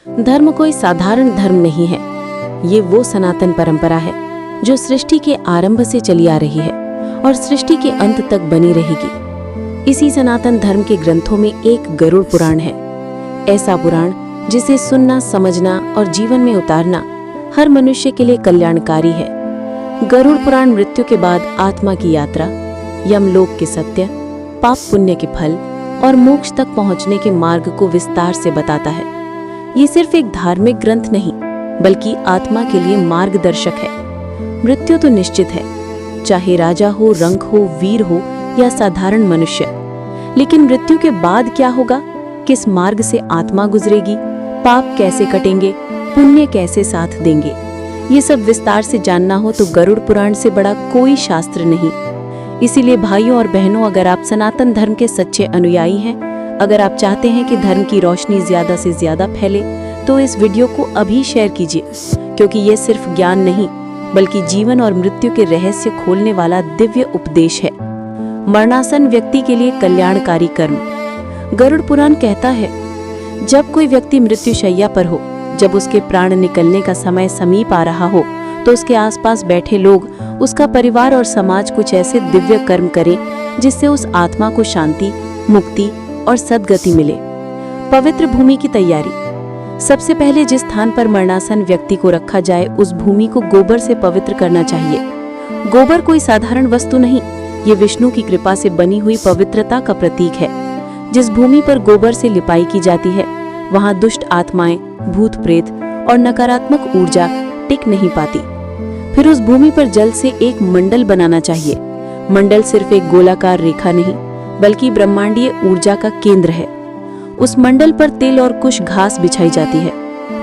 धर्म कोई साधारण धर्म नहीं है। ये वो सनातन परंपरा है जो सृष्टि के आरंभ से चली आ रही है और सृष्टि के अंत तक बनी रहेगी। इसी सनातन धर्म के ग्रंथों में एक गरुड़ पुराण है, ऐसा पुराण जिसे सुनना, समझना और जीवन में उतारना हर मनुष्य के लिए कल्याणकारी है। गरुड़ पुराण मृत्यु के बाद आत्मा की यात्रा, यमलोक के सत्य, पाप पुण्य के फल और मोक्ष तक पहुंचने के मार्ग को विस्तार से बताता है। ये सिर्फ एक धार्मिक ग्रंथ नहीं, बल्कि आत्मा के लिए मार्गदर्शक है। मृत्यु तो निश्चित है, चाहे राजा हो, रंक हो, वीर हो या साधारण मनुष्य। लेकिन मृत्यु के बाद क्या होगा, किस मार्ग से आत्मा गुजरेगी, पाप कैसे कटेंगे, पुण्य कैसे साथ देंगे, ये सब विस्तार से जानना हो तो गरुड़ पुराण से बड़ा कोई शास्त्र नहीं। इसीलिए भाइयों और बहनों, अगर आप सनातन धर्म के सच्चे अनुयायी हैं, अगर आप चाहते हैं कि धर्म की रोशनी ज्यादा से ज्यादा फैले, तो इस वीडियो को अभी शेयर कीजिए, क्योंकि ये सिर्फ ज्ञान नहीं बल्कि जीवन और मृत्यु के रहस्य खोलने वाला दिव्य उपदेश है। मरणासन व्यक्ति के लिए कल्याणकारी कर्म। गरुड़ पुराण कहता है, जब कोई व्यक्ति मृत्युशैया पर हो, जब उसके प्राण निकलने का समय समीप आ रहा हो, तो उसके आसपास बैठे लोग, उसका परिवार और समाज कुछ ऐसे दिव्य कर्म करें जिससे उस आत्मा को शांति, मुक्ति और सद्गति मिले। पवित्र भूमि की तैयारी। सबसे पहले जिस स्थान पर मरणासन व्यक्ति को रखा जाए, उस भूमि को गोबर से पवित्र करना चाहिए। गोबर कोई साधारण वस्तु नहीं, ये विष्णु की कृपा से बनी हुई पवित्रता का प्रतीक है। जिस भूमि पर गोबर से लिपाई की जाती है, वहां दुष्ट आत्माएं, भूत प्रेत और नकारात्मक ऊर्जा टिक नहीं पाती। फिर उस भूमि पर जल से एक मंडल बनाना चाहिए। मंडल सिर्फ एक गोलाकार रेखा नहीं, बल्कि ब्रह्मांडीय ऊर्जा का केंद्र है। उस मंडल पर तिल और कुश घास बिछाई जाती है।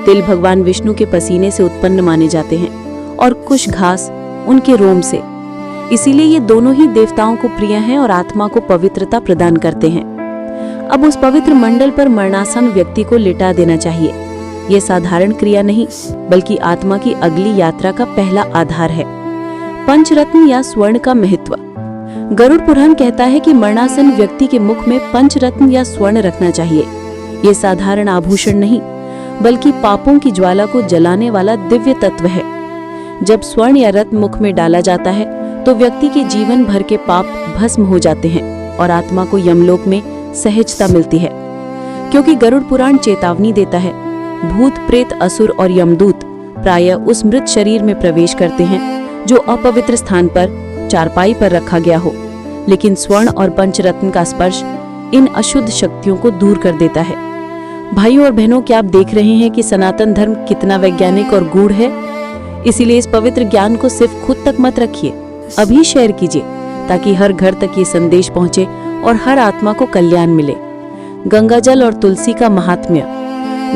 तिल भगवान विष्णु के पसीने से उत्पन्न माने जाते हैं और कुश घास उनके रोम से। इसीलिए ये दोनों ही देवताओं को प्रिय हैं और आत्मा को पवित्रता प्रदान करते हैं। अब उस पवित्र मंडल पर मरणासन व्यक्ति को लिटा देना चाहिए। ये साधारण क्रिया नहीं, बल्कि आत्मा की अगली यात्रा का पहला आधार है। पंचरत्न या स्वर्ण का महत्व। गरुड़ पुराण कहता है कि मरणासन व्यक्ति के मुख में पंचरत्न या स्वर्ण रखना चाहिए। ये साधारण आभूषण नहीं, बल्कि पापों की ज्वाला को जलाने वाला दिव्य तत्व है। जब स्वर्ण या रत्न मुख में डाला जाता है, तो व्यक्ति के जीवन भर के पाप भस्म हो जाते हैं और आत्मा को यमलोक में सहजता मिलती है। क्योंकि गरुड़ पुराण चेतावनी देता है, भूत प्रेत, असुर और यमदूत प्रायः उस मृत शरीर में प्रवेश करते हैं जो अपवित्र स्थान पर चारपाई पर रखा गया हो। लेकिन स्वर्ण और पंचरत्न का स्पर्श इन अशुद्ध शक्तियों को दूर कर देता है। भाइयों और बहनों, क्या आप देख रहे हैं कि सनातन धर्म कितना वैज्ञानिक और गूढ़ है? इसीलिए इस पवित्र ज्ञान को सिर्फ खुद तक मत रखिए, अभी शेयर कीजिए, ताकि हर घर तक ये संदेश पहुंचे और हर आत्मा को कल्याण मिले। गंगाजल और तुलसी का महात्म्य।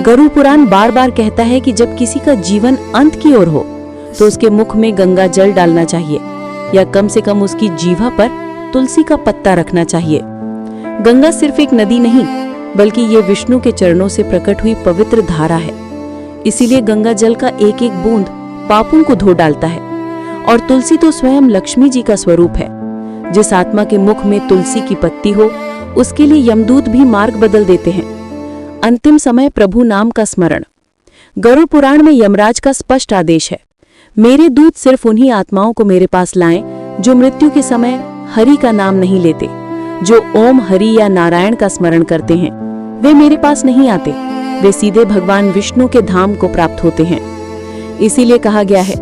गरुड़ पुराण बार बार कहता है कि जब किसी का जीवन अंत की ओर हो, तो उसके मुख में गंगा जल डालना चाहिए, या कम से कम उसकी जीवा पर तुलसी का पत्ता रखना चाहिए। गंगा सिर्फ एक नदी नहीं, बल्कि ये विष्णु के चरणों से प्रकट हुई पवित्र धारा है। इसीलिए गंगा जल का एक एक बूंद पापों को धो डालता है। और तुलसी तो स्वयं लक्ष्मी जी का स्वरूप है। जिस आत्मा के मुख में तुलसी की पत्ती हो, उसके लिए यमदूत भी मार्ग बदल देते हैं। अंतिम समय प्रभु नाम का स्मरण। गरुड़ पुराण में यमराज का स्पष्ट आदेश है, मेरे दूत सिर्फ उन्हीं आत्माओं को मेरे पास लाएं जो मृत्यु के समय हरि का नाम नहीं लेते। जो ओम हरि या नारायण का स्मरण करते हैं, वे मेरे पास नहीं आते, वे सीधे भगवान विष्णु के धाम को प्राप्त होते हैं। इसीलिए कहा गया है,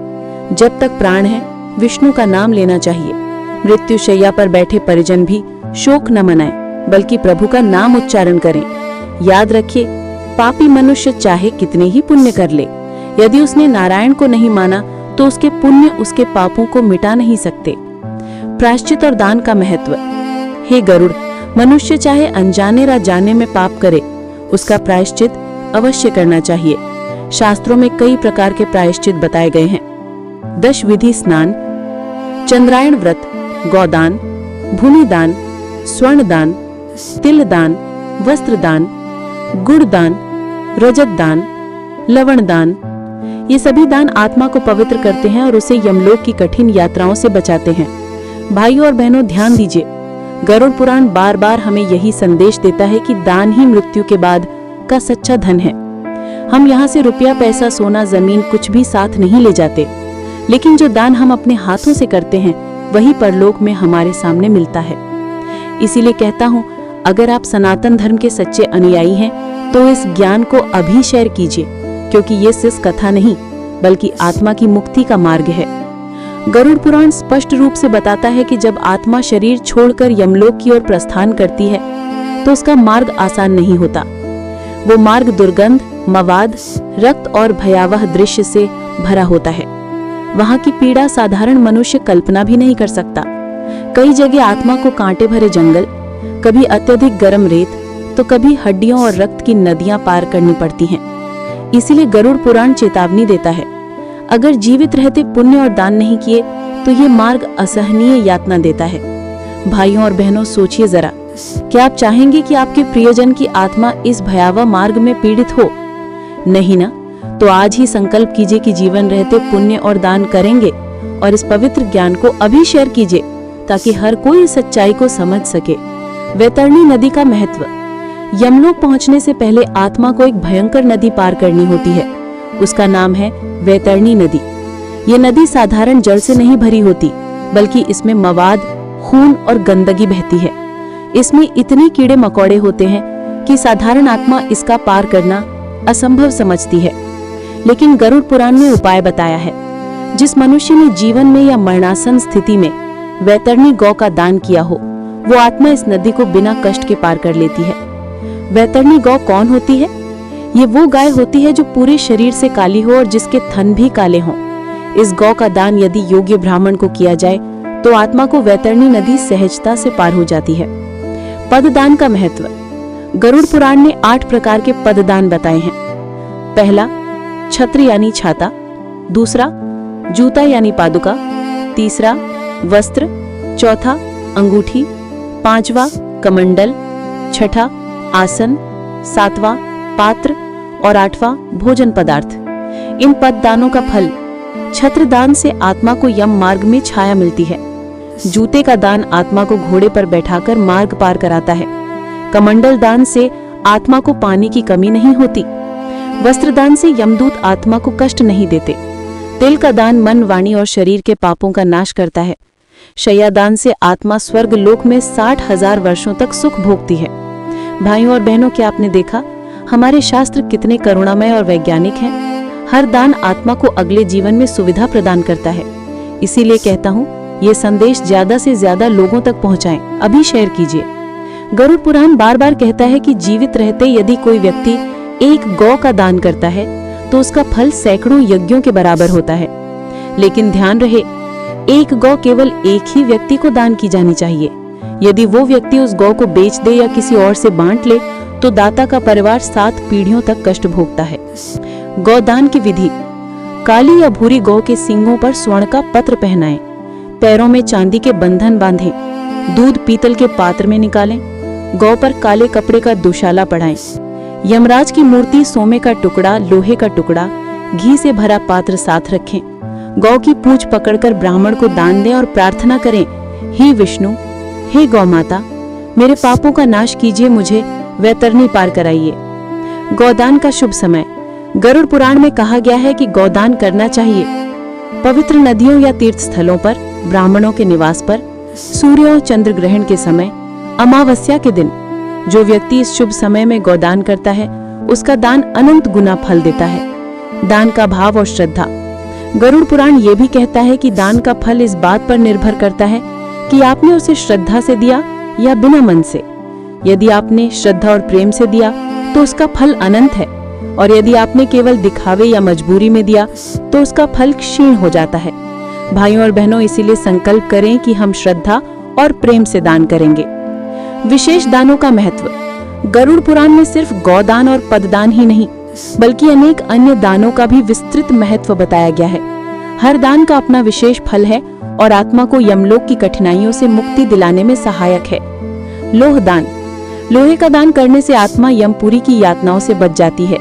जब तक प्राण है विष्णु का नाम लेना चाहिए। मृत्युशैया पर बैठे परिजन भी शोक न मनाएं, बल्कि प्रभु का नाम उच्चारण करें। याद रखिए, पापी मनुष्य चाहे कितने ही पुण्य कर ले, यदि उसने नारायण को नहीं माना, तो उसके पुण्य उसके पापों को मिटा नहीं सकते। प्रायश्चित और दान का महत्व। हे गरुड़, मनुष्य चाहे अनजाने या जाने में पाप करे, उसका प्रायश्चित अवश्य करना चाहिए। शास्त्रों में कई प्रकार के प्रायश्चित बताए गए हैं। 10 विधि स्नान, चंद्रायण व्रत, गौदान, भूमिदान, स्वर्णदान, तिलदान, वस्त्रदान, गुड़दान, रजत दान, लवण दान। ये सभी दान आत्मा को पवित्र करते हैं और उसे यमलोक की कठिन यात्राओं से बचाते हैं। भाइयों और बहनों, ध्यान दीजिए, गरुड़ पुराण बार बार हमें यही संदेश देता है कि दान ही मृत्यु के बाद का सच्चा धन है। हम यहाँ से रुपया, पैसा, सोना, जमीन कुछ भी साथ नहीं ले जाते, लेकिन जो दान हम अपने हाथों से करते हैं वही परलोक में हमारे सामने मिलता है। इसीलिए कहता हूँ, अगर आप सनातन धर्म के सच्चे अनुयायी हैं तो इस ज्ञान को अभी शेयर कीजिए, क्योंकि ये सिर्फ कथा नहीं बल्कि आत्मा की मुक्ति का मार्ग है। गरुड़ पुराण स्पष्ट रूप से बताता है कि जब आत्मा शरीर छोड़कर यमलोक की ओर प्रस्थान करती है तो उसका मार्ग आसान नहीं होता। वो मार्ग दुर्गंध, मवाद, रक्त और भयावह दृश्य से भरा होता है। वहां की पीड़ा साधारण मनुष्य कल्पना भी नहीं कर सकता। कई जगह आत्मा को कांटे भरे जंगल, कभी अत्यधिक गर्म रेत, तो कभी हड्डियों और रक्त की नदियां पार करनी पड़ती हैं। इसीलिए गरुड़ पुराण चेतावनी देता है, अगर जीवित रहते पुण्य और दान नहीं किए तो ये मार्ग असहनीय यातना देता है। भाइयों और बहनों, सोचिए जरा, क्या आप चाहेंगे कि आपके प्रियजन की आत्मा इस भयावह मार्ग में पीड़ित हो? नहीं ना? तो आज ही संकल्प कीजिए कि जीवन रहते पुण्य और दान करेंगे और इस पवित्र ज्ञान को अभी शेयर कीजिए ताकि हर कोई इस सच्चाई को समझ सके। वैतरणी नदी का महत्व। यमलोक पहुंचने से पहले आत्मा को एक भयंकर नदी पार करनी होती है। उसका नाम है वैतरणी नदी। ये नदी साधारण जल से नहीं भरी होती, बल्कि इसमें मवाद, खून और गंदगी बहती है। इसमें इतने कीड़े मकोड़े होते हैं कि साधारण आत्मा इसका पार करना असंभव समझती है। लेकिन गरुड़ पुराण में उपाय बताया है। जिस मनुष्य ने जीवन में या मरणासन स्थिति में वैतरणी गौ का दान किया हो, वो आत्मा इस नदी को बिना कष्ट के पार कर लेती है। वैतरणी गौ कौन होती है? ये वो गाय होती है जो पूरे शरीर से काली हो और जिसके थन भी काले हों। इस गौ का दान यदि योग्य ब्राह्मण को किया जाए तो आत्मा को वैतरणी नदी सहजता से पार हो जाती है। पददान का महत्व। गरुड़ पुराण ने 8 प्रकार के पददान बताए हैं। पहला, छत्र यानी छाता। दूसरा, जूता यानी पादुका। तीसरा, वस्त्र। चौथा, अंगूठी। पांचवा, कमंडल। छठा, आसन। सातवां, पात्र। और आठवां, भोजन पदार्थ। इन पददानों का फल। छत्र दान से आत्मा को यम मार्ग में छाया मिलती है। जूते का दान आत्मा को घोड़े पर बैठाकर मार्ग पार कराता है। कमंडल दान से आत्मा को पानी की कमी नहीं होती। वस्त्र दान से यमदूत आत्मा को कष्ट नहीं देते। तिल का दान मन, वाणी और शरीर के पापों का नाश करता है। शय्या दान से आत्मा स्वर्ग लोक में 60,000 वर्षों तक सुख भोगती है। भाइयों और बहनों, क्या आपने देखा हमारे शास्त्र कितने करुणामय और वैज्ञानिक हैं? हर दान आत्मा को अगले जीवन में सुविधा प्रदान करता है। इसीलिए कहता हूँ, ये संदेश ज्यादा से ज्यादा लोगों तक पहुँचाएं, अभी शेयर कीजिए। गरुड़ पुराण बार बार कहता है कि जीवित रहते यदि कोई व्यक्ति एक गौ का दान करता है तो उसका फल सैकड़ों यज्ञों के बराबर होता है। लेकिन ध्यान रहे, एक गौ केवल एक ही व्यक्ति को दान की जानी चाहिए। यदि वो व्यक्ति उस गौ को बेच दे या किसी और से बांट ले तो दाता का परिवार 7 पीढ़ियों तक कष्ट भोगता है। गौदान की विधि। काली या भूरी गौ के सींगों पर स्वर्ण का पत्र पहनाएं, पैरों में चांदी के बंधन बांधें, दूध पीतल के पात्र में निकालें, गौ पर काले कपड़े का दुशाला पढ़ाएं। यमराज की मूर्ति, सोमे का टुकड़ा, लोहे का टुकड़ा, घी से भरा पात्र साथ रखें। गौ की पूंछ पकड़कर ब्राह्मण को दान दें और प्रार्थना करें, हे विष्णु, हे गौ माता, मेरे पापों का नाश कीजिए, मुझे वैतरणी पार कराइए। गौदान का शुभ समय। गरुड़ पुराण में कहा गया है कि गौदान करना चाहिए पवित्र नदियों या तीर्थ स्थलों पर, ब्राह्मणों के निवास पर, सूर्य और चंद्र ग्रहण के समय, अमावस्या के दिन। जो व्यक्ति इस शुभ समय में गौदान करता है उसका दान अनंत गुना फल देता है। दान का भाव और श्रद्धा। गरुड़ पुराण ये भी कहता है कि दान का फल इस बात पर निर्भर करता है कि आपने उसे श्रद्धा से दिया या बिना मन से। यदि आपने श्रद्धा और प्रेम से दिया तो उसका फल अनंत है, और यदि आपने केवल दिखावे या मजबूरी में दिया तो उसका फल क्षीण हो जाता है। भाइयों और बहनों, इसीलिए संकल्प करें कि हम श्रद्धा और प्रेम से दान करेंगे। विशेष दानों का महत्व। गरुड़ पुराण में सिर्फ गौदान और पददान ही नहीं बल्कि अनेक अन्य दानों का भी विस्तृत महत्व बताया गया है। हर दान का अपना विशेष फल है और आत्मा को यमलोक की कठिनाइयों से मुक्ति दिलाने में सहायक है। लोह दान। लोहे का दान करने से आत्मा यमपुरी की यातनाओं से बच जाती है।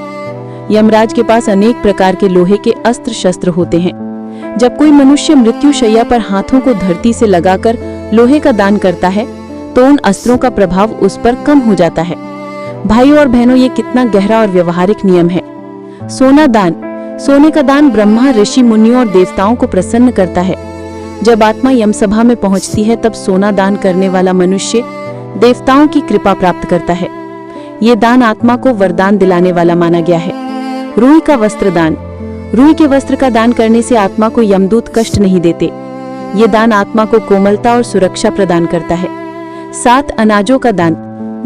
यमराज के पास अनेक प्रकार के लोहे के अस्त्र शस्त्र होते हैं। जब कोई मनुष्य मृत्यु शैया पर हाथों को धरती से लगाकर लोहे का दान करता है तो उन अस्त्रों का प्रभाव उस पर कम हो जाता है। भाइयों और बहनों, ये कितना गहरा और व्यवहारिक नियम है। सोना दान। सोने का दान ब्रह्मा, ऋषि, मुनियों और देवताओं को प्रसन्न करता है। जब आत्मा यमसभा में पहुंचती है तब सोना दान करने वाला मनुष्य देवताओं की कृपा प्राप्त करता है। ये दान आत्मा को वरदान दिलाने वाला माना गया है। रूई का वस्त्र दान। रूई के वस्त्र का दान करने से आत्मा को यमदूत कष्ट नहीं देते। ये दान आत्मा को कोमलता और सुरक्षा प्रदान करता है। 7 अनाजों का दान।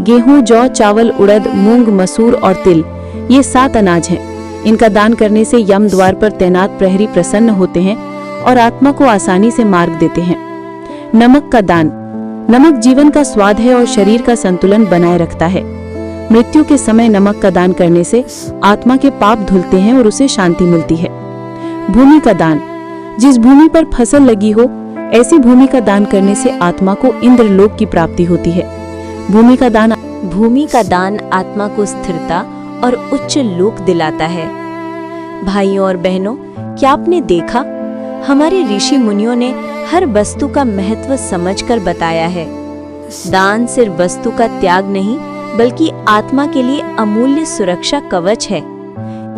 गेहूं, जौ, चावल, उड़द, मूंग, मसूर और तिल, ये 7 अनाज हैं। इनका दान करने से यम द्वार पर तैनात प्रहरी प्रसन्न होते हैं और आत्मा को आसानी से मार्ग देते हैं। नमक का दान। नमक जीवन का स्वाद है और शरीर का संतुलन बनाए रखता है। मृत्यु के समय नमक का दान करने से आत्मा के पाप धुलते हैं और उसे शांति मिलती है। भूमि का दान। जिस भूमि पर फसल लगी हो ऐसी भूमि का दान करने से आत्मा को इंद्रलोक की प्राप्ति होती है। भूमि का दान आत्मा को स्थिरता और उच्च लोक दिलाता है। भाइयों और बहनों, क्या आपने देखा, हमारे ऋषि मुनियों ने हर वस्तु का महत्व समझकर बताया है। दान सिर्फ वस्तु का त्याग नहीं बल्कि आत्मा के लिए अमूल्य सुरक्षा कवच है।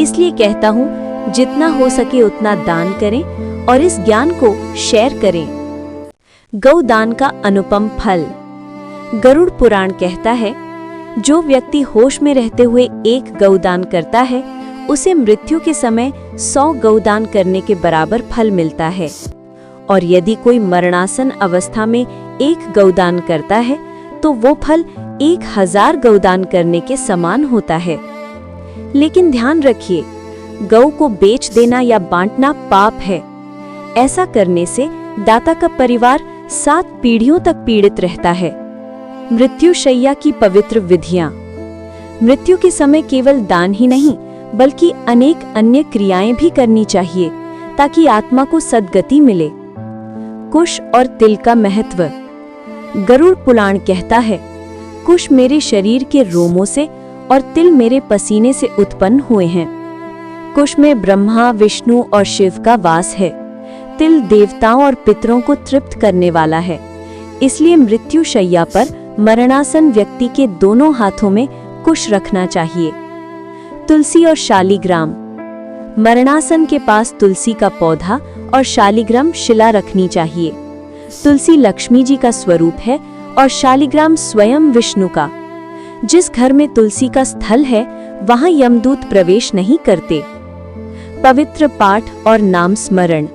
इसलिए कहता हूँ, जितना हो सके उतना दान करें और इस ज्ञान को शेयर करें। गौदान का अनुपम फल। गरुड़ पुराण कहता है, जो व्यक्ति होश में रहते हुए 1 गौदान करता है उसे मृत्यु के समय 100 गौदान करने के बराबर फल मिलता है। और यदि कोई मरणासन अवस्था में 1 गौदान करता है तो वो फल 1000 गौदान करने के समान होता है। लेकिन ध्यान रखिए, गौ को बेच देना या बांटना पाप है। ऐसा करने से दाता का परिवार 7 पीढ़ियों तक पीड़ित रहता है। मृत्युशैया की पवित्र विधियां। मृत्यु के समय केवल दान ही नहीं बल्कि अनेक अन्य क्रियाएं भी करनी चाहिए ताकि आत्मा को सद्गति मिले। कुश और तिल का महत्व। गरुड़ पुराण कहता है, कुश मेरे शरीर के रोमों से और तिल मेरे पसीने से उत्पन्न हुए हैं। कुश में ब्रह्मा, विष्णु और शिव का वास है। तिल देवताओं और पितरों को तृप्त करने वाला है। इसलिए मृत्युशैया पर मरणासन व्यक्ति के दोनों हाथों में कुश रखना चाहिए। तुलसी और शालिग्राम। मरणासन के पास तुलसी का पौधा और शालिग्राम शिला रखनी चाहिए। तुलसी लक्ष्मी जी का स्वरूप है और शालिग्राम स्वयं विष्णु का। जिस घर में तुलसी का स्थल है वहां यमदूत प्रवेश नहीं करते। पवित्र पाठ और नाम स्मरण।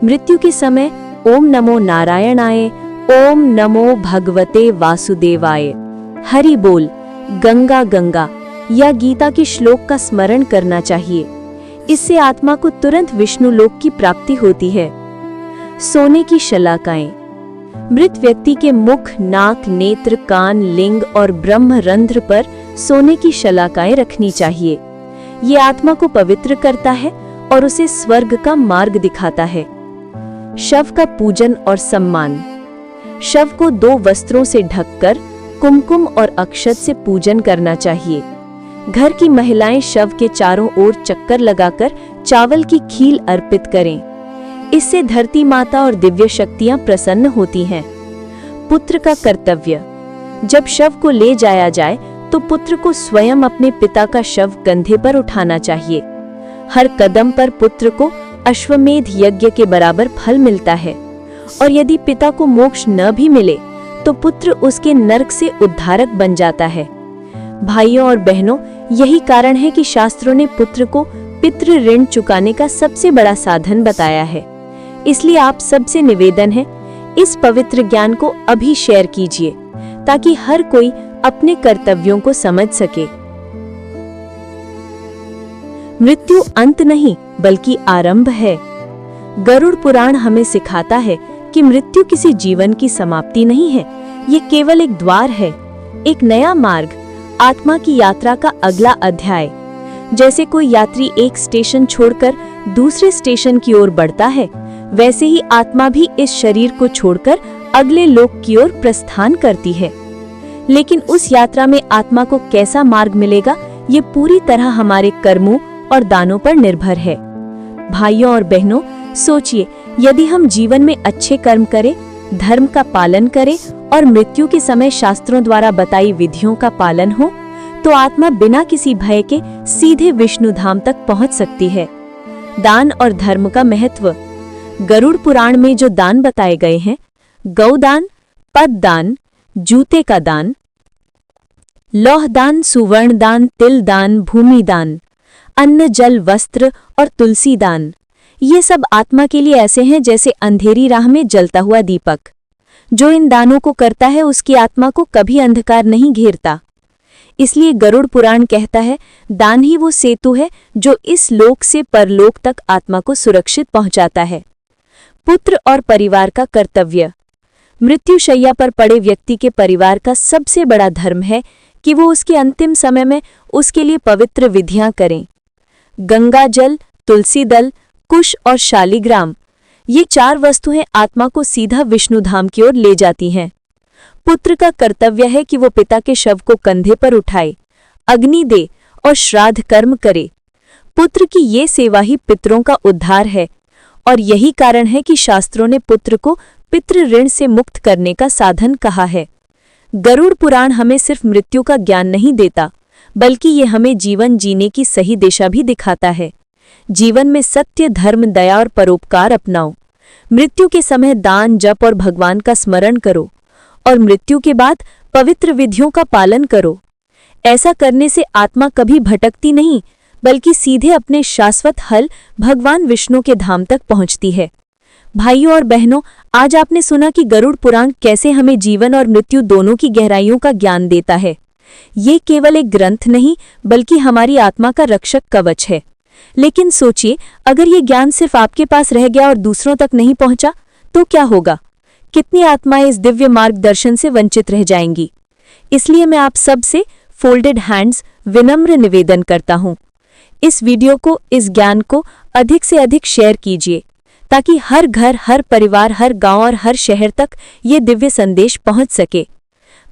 मृत्यु के समय ओम नमो नारायणाय, ओम नमो भगवते वासुदेवाय, हरि बोल, गंगा गंगा या गीता के श्लोक का स्मरण करना चाहिए। इससे आत्मा को तुरंत विष्णु लोक की प्राप्ति होती है। सोने की शलाकाएं। मृत व्यक्ति के मुख, नाक, नेत्र, कान, लिंग और ब्रह्मरंध्र पर सोने की शलाकाएं रखनी चाहिए। ये आत्मा को पवित्र करता है और उसे स्वर्ग का मार्ग दिखाता है। शव का पूजन और सम्मान। शव को 2 वस्त्रों से ढककर कुमकुम और अक्षत से पूजन करना चाहिए। घर की महिलाएं शव के चारों ओर चक्कर लगाकर चावल की खील अर्पित करें। इससे धरती माता और दिव्य शक्तियां प्रसन्न होती हैं। पुत्र का कर्तव्य। जब शव को ले जाया जाए तो पुत्र को स्वयं अपने पिता का शव कंधे पर उठाना चाहिए। हर कदम पर पुत्र को अश्वमेध यज्ञ के बराबर फल मिलता है। और यदि पिता को मोक्ष न भी मिले तो पुत्र उसके नरक से उद्धारक बन जाता है। भाइयों और बहनों, यही कारण है कि शास्त्रों ने पुत्र को पितृ ऋण चुकाने का सबसे बड़ा साधन बताया है। इसलिए आप सबसे निवेदन है, इस पवित्र ज्ञान को अभी शेयर कीजिए ताकि हर कोई अपने कर्तव्यों को समझ सके। मृत्यु अंत नहीं बल्कि आरंभ है। गरुड़ पुराण हमें सिखाता है कि मृत्यु किसी जीवन की समाप्ति नहीं है, ये केवल एक द्वार है, एक नया मार्ग, आत्मा की यात्रा का अगला अध्याय। जैसे कोई यात्री एक स्टेशन छोड़कर दूसरे स्टेशन की ओर बढ़ता है, वैसे ही आत्मा भी इस शरीर को छोड़कर अगले लोक की ओर प्रस्थान करती है। लेकिन उस यात्रा में आत्मा को कैसा मार्ग मिलेगा, ये पूरी तरह हमारे कर्मों और दानों पर निर्भर है। भाइयों और बहनों, सोचिए, यदि हम जीवन में अच्छे कर्म करें, धर्म का पालन करें और मृत्यु के समय शास्त्रों द्वारा बताई विधियों का पालन हो, तो आत्मा बिना किसी भय के सीधे विष्णु धाम तक पहुंच सकती है। दान और धर्म का महत्व। गरुड़ पुराण में जो दान बताए गए हैं, गौदान, पददान, जूते का दान, लौह दान, सुवर्ण दान, तिल दान, भूमि दान, अन्न जल वस्त्र और तुलसी दान, ये सब आत्मा के लिए ऐसे हैं जैसे अंधेरी राह में जलता हुआ दीपक। जो इन दानों को करता है उसकी आत्मा को कभी अंधकार नहीं घेरता। इसलिए गरुड़ पुराण कहता है, दान ही वो सेतु है जो इस लोक से परलोक तक आत्मा को सुरक्षित पहुंचाता है। पुत्र और परिवार का कर्तव्य। मृत्युशैया पर पड़े व्यक्ति के परिवार का सबसे बड़ा धर्म है कि वो उसके अंतिम समय में उसके लिए पवित्र विधियां करें। गंगा जल, तुलसी दल, कुश और शालिग्राम, ये 4 वस्तुएं आत्मा को सीधा विष्णु धाम की ओर ले जाती हैं। पुत्र का कर्तव्य है कि वो पिता के शव को कंधे पर उठाए, अग्नि दे और श्राद्ध कर्म करे। पुत्र की ये सेवा ही पितरों का उद्धार है और यही कारण है कि शास्त्रों ने पुत्र को पितृ ऋण से मुक्त करने का साधन कहा है। गरुड़ पुराण हमें सिर्फ मृत्यु का ज्ञान नहीं देता, बल्कि ये हमें जीवन जीने की सही दिशा भी दिखाता है। जीवन में सत्य, धर्म, दया और परोपकार अपनाओ। मृत्यु के समय दान, जप और भगवान का स्मरण करो और मृत्यु के बाद पवित्र विधियों का पालन करो। ऐसा करने से आत्मा कभी भटकती नहीं, बल्कि सीधे अपने शाश्वत हल भगवान विष्णु के धाम तक पहुंचती है। भाइयों और बहनों, आज आपने सुना कि गरुड़ पुराण कैसे हमें जीवन और मृत्यु दोनों की गहराइयों का ज्ञान देता है। ये केवल एक ग्रंथ नहीं, बल्कि हमारी आत्मा का रक्षक कवच है। लेकिन सोचिए, अगर ये ज्ञान सिर्फ आपके पास रह गया और दूसरों तक नहीं पहुंचा, तो क्या होगा? कितनी आत्माएं इस दिव्य मार्गदर्शन से वंचित रह जाएंगी। इसलिए मैं आप सब से फोल्डेड हैंड्स विनम्र निवेदन करता हूं, इस वीडियो को, इस ज्ञान को अधिक से अधिक शेयर कीजिए, ताकि हर घर, हर परिवार, हर गांव और हर शहर तक ये दिव्य संदेश पहुंच सके।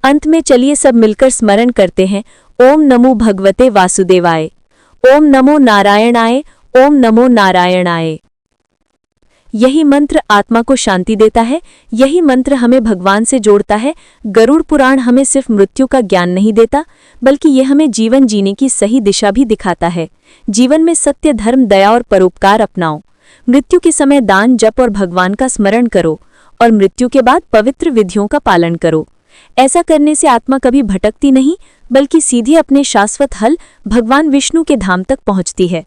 अंत में चलिए सब मिलकर स्मरण करते हैं, ओम नमो भगवते वासुदेवाय, ओम नमो नारायणाय, ओम नमो नारायणाय। यही मंत्र आत्मा को शांति देता है, यही मंत्र हमें भगवान से जोड़ता है। गरुड़ पुराण हमें सिर्फ मृत्यु का ज्ञान नहीं देता, बल्कि यह हमें जीवन जीने की सही दिशा भी दिखाता है। जीवन में सत्य, धर्म, दया और परोपकार अपनाओ। मृत्यु के समय दान, जप और भगवान का स्मरण करो और मृत्यु के बाद पवित्र विधियों का पालन करो। ऐसा करने से आत्मा कभी भटकती नहीं, बल्कि सीधे अपने शाश्वत हल भगवान विष्णु के धाम तक पहुंचती है।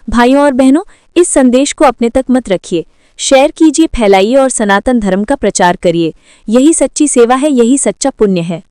भाइयों और बहनों, इस संदेश को अपने तक मत रखिए, शेयर कीजिए, फैलाइए और सनातन धर्म का प्रचार करिए। यही सच्ची सेवा है, यही सच्चा पुण्य है।